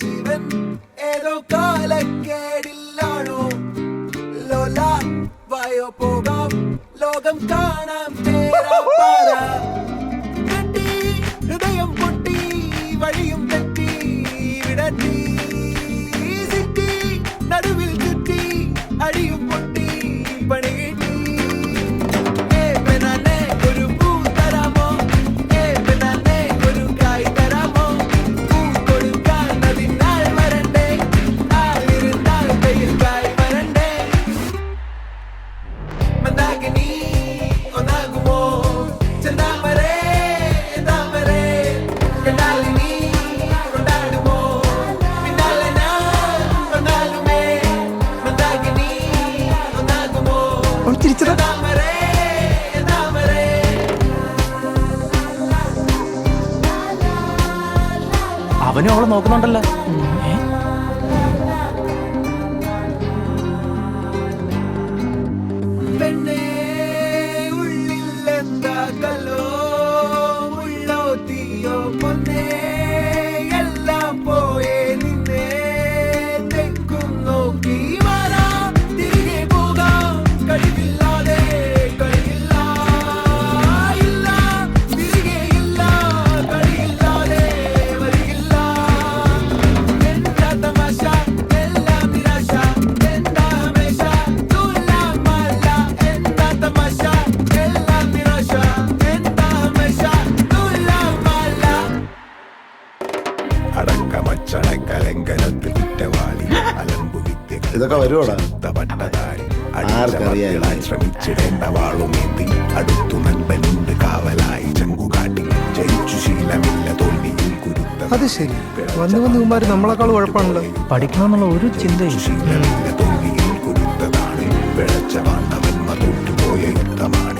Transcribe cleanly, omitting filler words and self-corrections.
ജീവൻ ഏതോ കാലക്കേടില്ലാണോ ലോല വായോ പോകാം ലോകം കാണാം കെട്ടി ഹൃദയം പൊട്ടി വഴിയും തെറ്റി വിടത്തി സിറ്റി നടുവിൽ ചുറ്റി അടിയും പൊട്ടി പണി കിട്ടി ഒരു പൂ തരാമോ ഒരു കായ് തരാമോ പൂ കൊടുക്കാൻ അതിനാൾ വരണ്ടേ ആളിരുന്നാൽ കയ്യിൽ കായ് വരണ്ടേ മന്ദാകിനി ഒന്നാകുമോ ചെന്താമരേ താമരേ കണ്ടാലിനി കൊണ്ടാടുമോ പിന്നാലെ ഞാൻ വന്നാലുമേ മന്ദാകിനി ഒന്നാകുമോ താമരേ താമരേ അവനും അവളെ നോക്കുന്നുണ്ടല്ലോ. പെണ്ണേ ഉള്ളിൽ എന്താ കല്ലോ ഉള്ളോ തീയോ പൊന്നേ എല്ലാം പോയേ നിന്നെ തെക്കും നോക്കി വരാം തിരികെ പോകാം കഴിവില്ലാതെ കഴിയില്ല ഇല്ല തിരികെ ഇല്ല കഴിയില്ലാതെ വരികില്ല എന്താ തമാശ എല്ലാം നിരാശ എന്താ ഹമേശ തുലാമല്ല എന്താ തമാശ എല്ലാം നിരാശ എന്താ ഹമേശ തുലാമല്ല അടക്കമച്ചടക്കലങ്കനത്തിൽ കുറ്റവാളി അലമ്പു വിദ്യകൾ ഇതൊക്കെ വരുവോടാ? പട്ടതാരി ആർക്കറിയാം? ശ്രമിച്ചിടേണ്ട വാളുമേന്തി അടുത്തു നൻപനുണ്ട് കാവലായി ചങ്കുകാട്ടി ജയിച്ചു ശീലമില്ല തോൽവിയിൽ കുരുത്ത അത് ശരി, വന്ന് വന്ന് ഇവന്മാര് നമ്മളെക്കാൾ കുഴപ്പമാണല്ലോ. പഠിക്കണമെന്നുള്ള ഒരു ചിന്തയും ശീലമില്ല തോൽവിയിൽ കുരുത്തതാണ് പിഴച്ച വാണ്ടവന്മ തോറ്റുപോയ യുദ്ധമാണ്